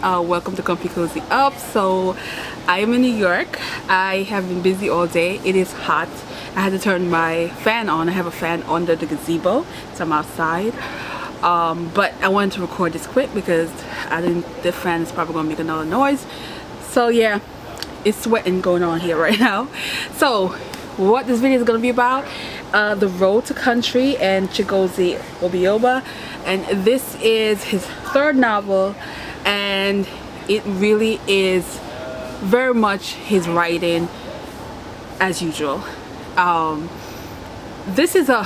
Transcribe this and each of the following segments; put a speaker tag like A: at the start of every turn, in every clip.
A: Welcome to Comfy Cozy Up. So I am in New York. I have been busy all day. It is hot. I had to turn my fan on. I have a fan under the gazebo, so I'm outside. But I wanted to record this quick because the fan is probably gonna make another noise. So yeah, it's sweating going on here right now. So what this video is gonna be about, the road to country and Chigozie Obioma, and this is his third novel, and it really is very much his writing as usual. This is a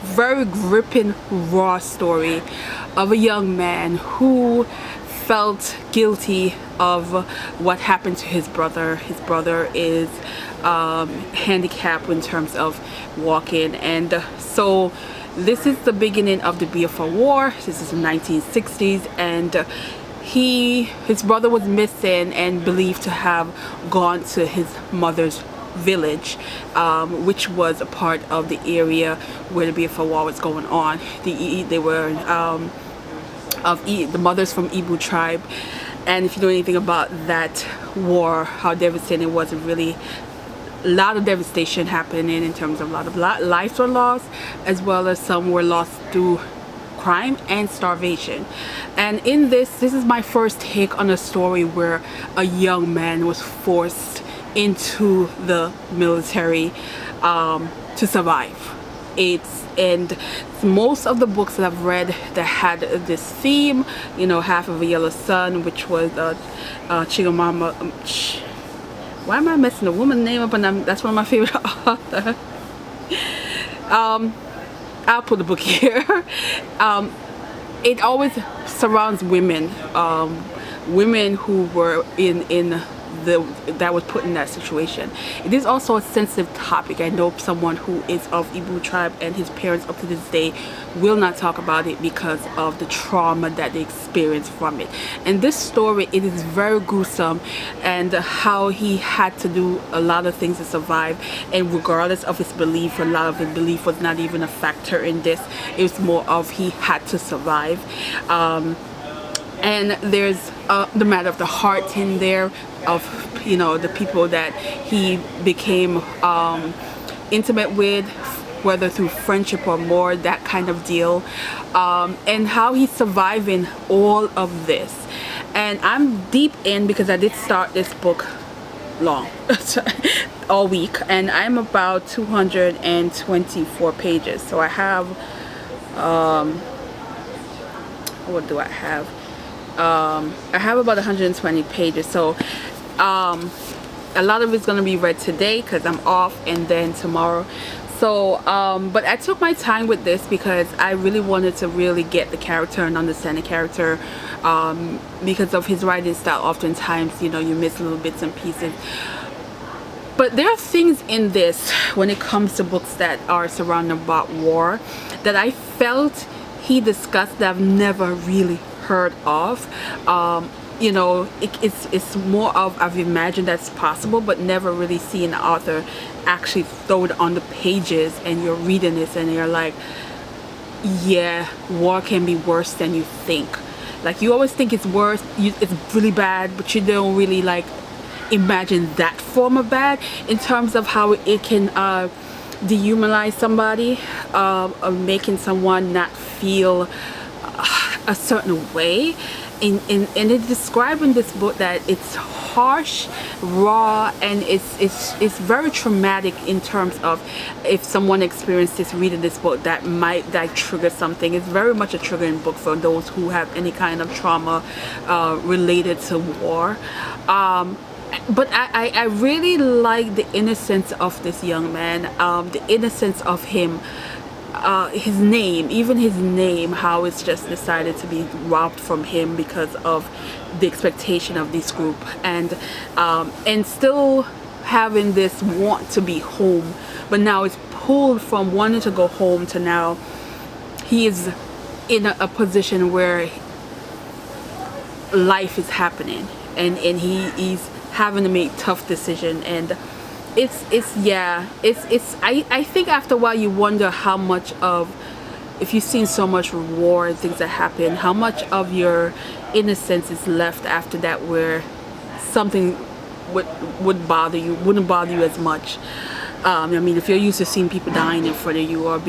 A: very gripping, raw story of a young man who felt guilty of what happened to his brother. His brother is handicapped in terms of walking, and so this is the beginning of the Biafra War. This is the 1960s, and his brother was missing and believed to have gone to his mother's village, which was a part of the area where the Biafra War was going on. They were the mothers from Igbo tribe, and if you know anything about that war, how devastating it was, it really a lot of devastation happening in terms of a lot of lives were lost, as well as some were lost through crime and starvation. And in this is my first take on a story where a young man was forced into the military to survive. And most of the books that I've read that had this theme, you know, Half of a Yellow Sun, which was Chigozie. Why am I messing the woman's name up? And that's one of my favorite authors. I'll put the book here. It always surrounds women, women who were that was put in that situation. It is also a sensitive topic. I know someone who is of Igbo tribe, and his parents up to this day will not talk about it because of the trauma that they experienced from it. And this story, it is very gruesome, and how he had to do a lot of things to survive, and regardless of his belief, a lot of his belief was not even a factor in this. It was more of he had to survive. And there's the matter of the heart in there, of, you know, the people that he became intimate with, whether through friendship or more, that kind of deal, and how he's surviving all of this. And I'm deep in, because I did start this book long all week, and I'm about 224 pages. So I have what do I have? I have about 120 pages, so a lot of it's going to be read today because I'm off, and then tomorrow. So but I took my time with this because I really wanted to really get the character and understand the character, because of his writing style. Oftentimes, you know, you miss little bits and pieces. But there are things in this, when it comes to books that are surrounding about war, that I felt he discussed that I've never really heard of. You know, it's more of, I've imagined that's possible, but never really seen the author actually throw it on the pages, and you're reading this and you're like, yeah, war can be worse than you think. Like, you always think it's worse, it's really bad, but you don't really like imagine that form of bad, in terms of how it can dehumanize somebody, of making someone not feel a certain way. And it's describing this book that it's harsh, raw, and it's very traumatic in terms of, if someone experiences reading this book, that might trigger something. It's very much a triggering book for those who have any kind of trauma related to war. But I really like the innocence of this young man, the innocence of him, his name, even his name, how it's just decided to be robbed from him because of the expectation of this group, and still having this want to be home, but now it's pulled from wanting to go home to now he is in a position where life is happening, and he's having to make tough decisions. And I think after a while you wonder how much of, if you've seen so much war and things that happen, how much of your innocence is left after that, where something wouldn't bother you as much. I mean, if you're used to seeing people dying in front of you, or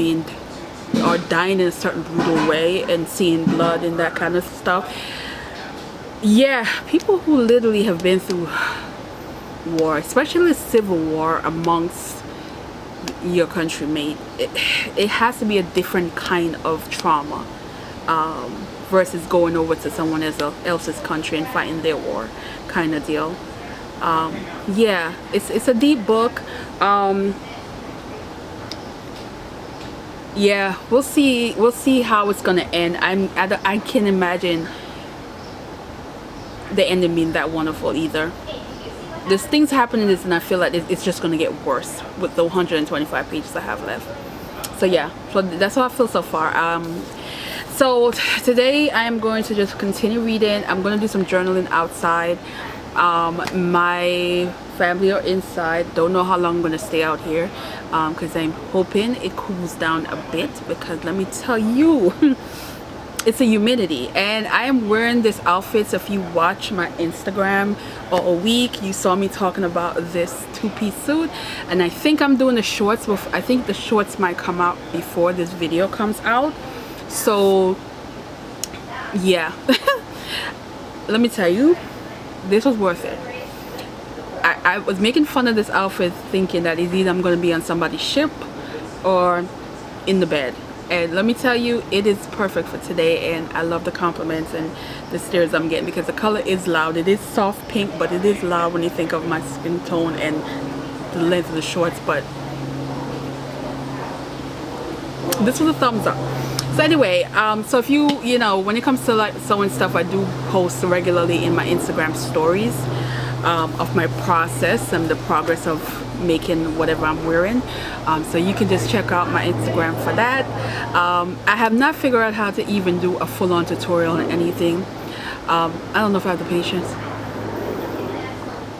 A: dying in a certain brutal way, and seeing blood and that kind of stuff, yeah, people who literally have been through war, especially civil war amongst your countrymen, it has to be a different kind of trauma, versus going over to someone else's country and fighting their war kind of deal. Yeah, it's a deep book. Yeah, we'll see how it's gonna end. I can't imagine the ending being that wonderful either. There's things happening in this, and I feel like it's just gonna get worse with the 125 pages I have left. So yeah, so that's how I feel so far. So today I am going to just continue reading. I'm going to do some journaling outside. My family are inside. Don't know how long I'm going to stay out here, because I'm hoping it cools down a bit, because let me tell you, it's a humidity. And I am wearing this outfit, so if you watch my Instagram all week, you saw me talking about this two-piece suit, and I think I'm doing the shorts. I think the shorts might come out before this video comes out. So yeah, let me tell you, this was worth it. I was making fun of this outfit, thinking that it's either I'm going to be on somebody's ship or in the bed, and let me tell you, it is perfect for today. And I love the compliments and the stares I'm getting, because the color is loud. It is soft pink, but it is loud when you think of my skin tone and the length of the shorts. But this was a thumbs up. So anyway, so if you know, when it comes to like sewing stuff, I do post regularly in my Instagram stories of my process and the progress of making whatever I'm wearing. So you can just check out my Instagram for that. I have not figured out how to even do a full-on tutorial on anything. I don't know if I have the patience,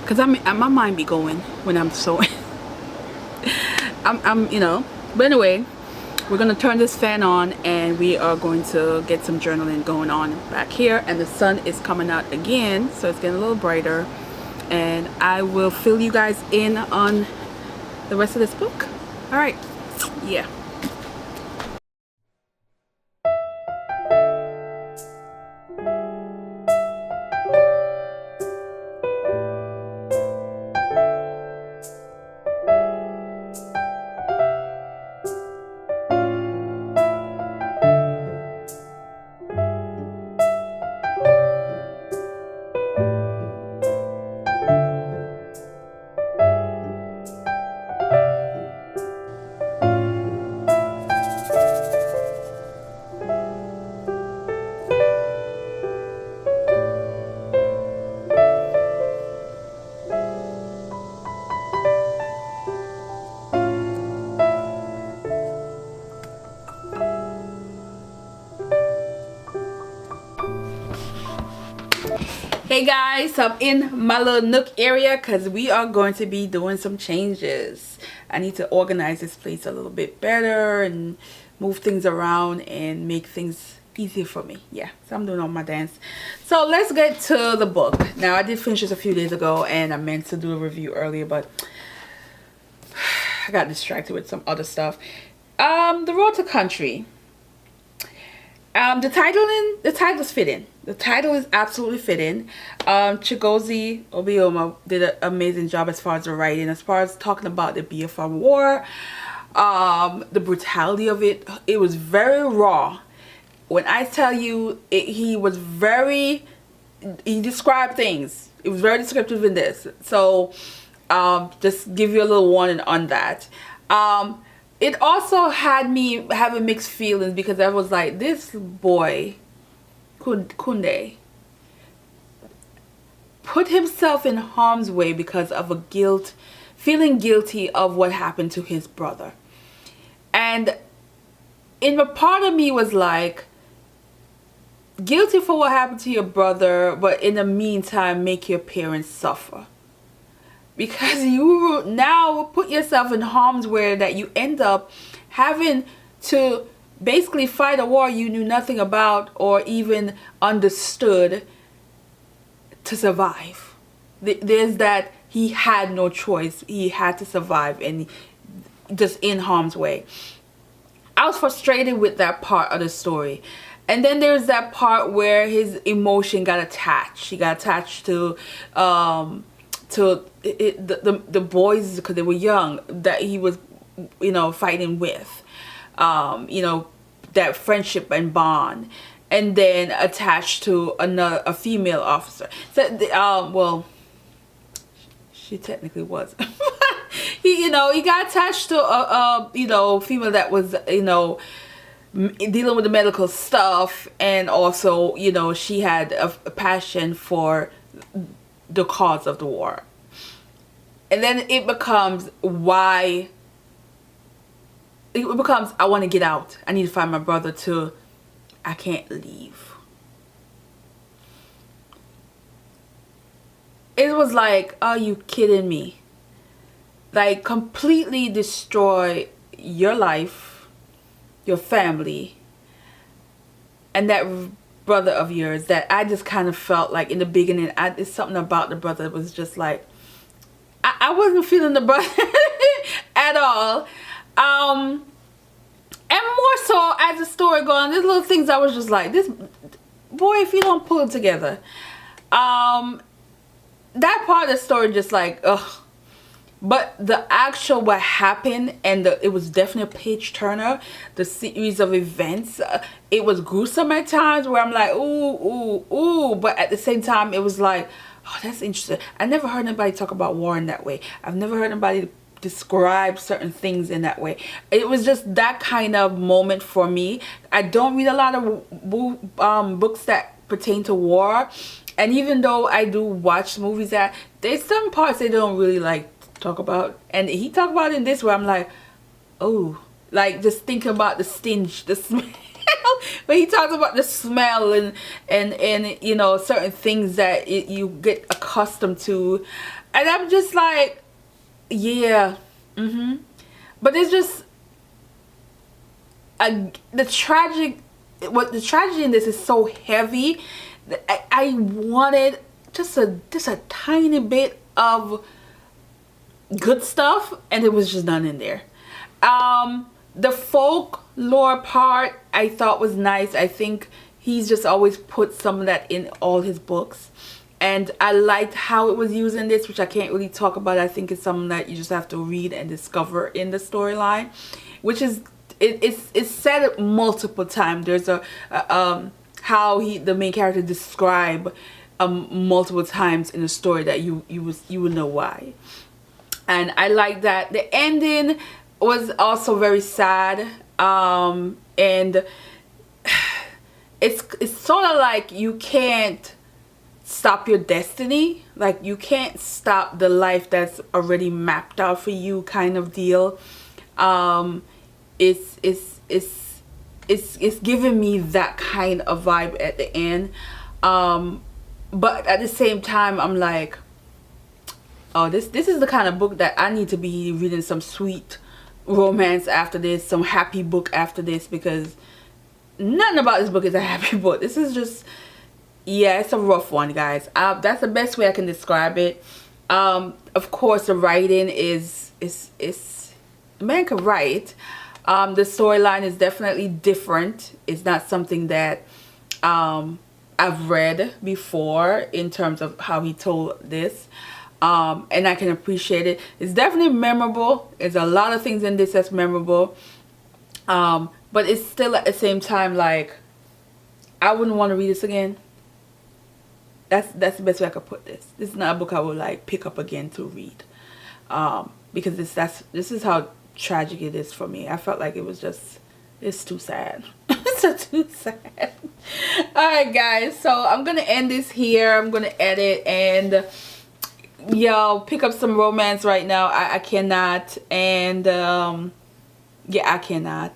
A: because my mind be going when I'm sewing. you know, but anyway, we're gonna turn this fan on, and we are going to get some journaling going on back here. And the sun is coming out again, so it's getting a little brighter, and I will fill you guys in on the rest of this book. All right, yeah. Hey guys, I'm in my little nook area because we are going to be doing some changes. I need to organize this place a little bit better and move things around and make things easier for me. Yeah, so I'm doing all my dance. So let's get to the book. Now, I did finish this a few days ago, and I meant to do a review earlier, but I got distracted with some other stuff. The Road to Country. The title's fitting. The title is absolutely fitting. Chigozie Obioma did an amazing job as far as the writing, as far as talking about the Biafran War, the brutality of it. It was very raw. When I tell you, he described things. It was very descriptive in this. So just give you a little warning on that. It also had me having mixed feelings, because I was like, this boy, Kunde, put himself in harm's way because of feeling guilty of what happened to his brother. And in a part of me was like, guilty for what happened to your brother, but in the meantime, make your parents suffer. Because you now put yourself in harm's way that you end up having to basically fight a war you knew nothing about or even understood to survive. There's that he had no choice. He had to survive and just in harm's way. I was frustrated with that part of the story. And then there's that part where his emotion got attached. He got attached to the boys because they were young that he was, you know, fighting with. You know, that friendship and bond. And then attached to a female officer. So, well, she technically was. He got attached to a female that was, dealing with the medical stuff, and also, she had a passion for the cause of the war. And then it becomes I want to get out. I need to find my brother too. I can't leave. It was like, are you kidding me? Like, completely destroy your life, your family, and that brother of yours that I just kind of felt like in the beginning, it's something about the brother that was just like, I wasn't feeling the brother at all. And more so as the story going, there's little things I was just like, this boy, if you don't pull it together. That part of the story just like, ugh. But the actual what happened, and it was definitely a page turner. The series of events, it was gruesome at times where I'm like, ooh, ooh, ooh. But at the same time, it was like, oh, that's interesting. I never heard anybody talk about war in that way. I've never heard anybody describe certain things in that way. It was just that kind of moment for me. I don't read a lot of books that pertain to war. And even though I do watch movies, that there's some parts they don't really like talk about, and he talked about it in this where I'm like, oh, like just thinking about the stench, the smell. But he talks about the smell and certain things that you get accustomed to, and I'm just like, yeah, but it's just the tragedy in this is so heavy that I wanted just a tiny bit of good stuff, and it was just none in there. The folklore part I thought was nice. I think he's just always put some of that in all his books, and I liked how it was used in this, which I can't really talk about. I think it's something that you just have to read and discover in the storyline, which is it's said multiple times. There's how the main character describe multiple times in the story that you would know why. And I like that. The ending was also very sad. And it's sort of like you can't stop your destiny. Like, you can't stop the life that's already mapped out for you, kind of deal. It's giving me that kind of vibe at the end. But at the same time, I'm like, oh, this is the kind of book that I need to be reading, some sweet romance after this, some happy book after this, because nothing about this book is a happy book. This is just, yeah, it's a rough one, guys. That's the best way I can describe it. Of course, the writing is the man can write. The storyline is definitely different. It's not something that I've read before in terms of how he told this. And I can appreciate it. It's definitely memorable. There's a lot of things in this that's memorable. But it's still at the same time like, I wouldn't want to read this again. That's the best way I could put this. This is not a book I would like pick up again to read. Because this is how tragic it is for me. I felt like it was just, it's too sad. It's too sad. Alright, guys, so I'm gonna end this here. I'm gonna edit and y'all pick up some romance right now. I cannot, and yeah, I cannot.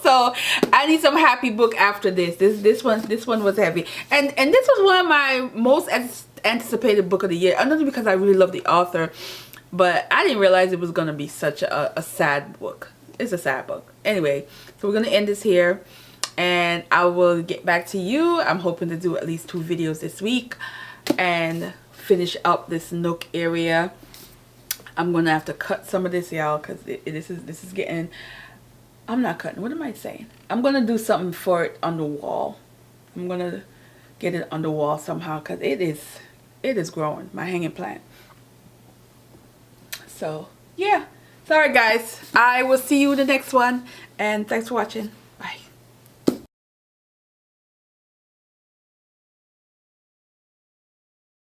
A: So I need some happy book after this. This one was heavy, and this was one of my most anticipated book of the year. Not because I really love the author, but I didn't realize it was gonna be such a sad book. It's a sad book. anyway, so we're gonna end this here, and I will get back to you. I'm hoping to do at least 2 videos this week and finish up this nook area. I'm gonna have to cut some of this, y'all, because this is getting, I'm not cutting, what am I saying? I'm gonna do something for it on the wall. I'm gonna get it on the wall somehow, because it is growing, my hanging plant. So yeah, sorry guys, I will see you in the next one, and thanks for watching.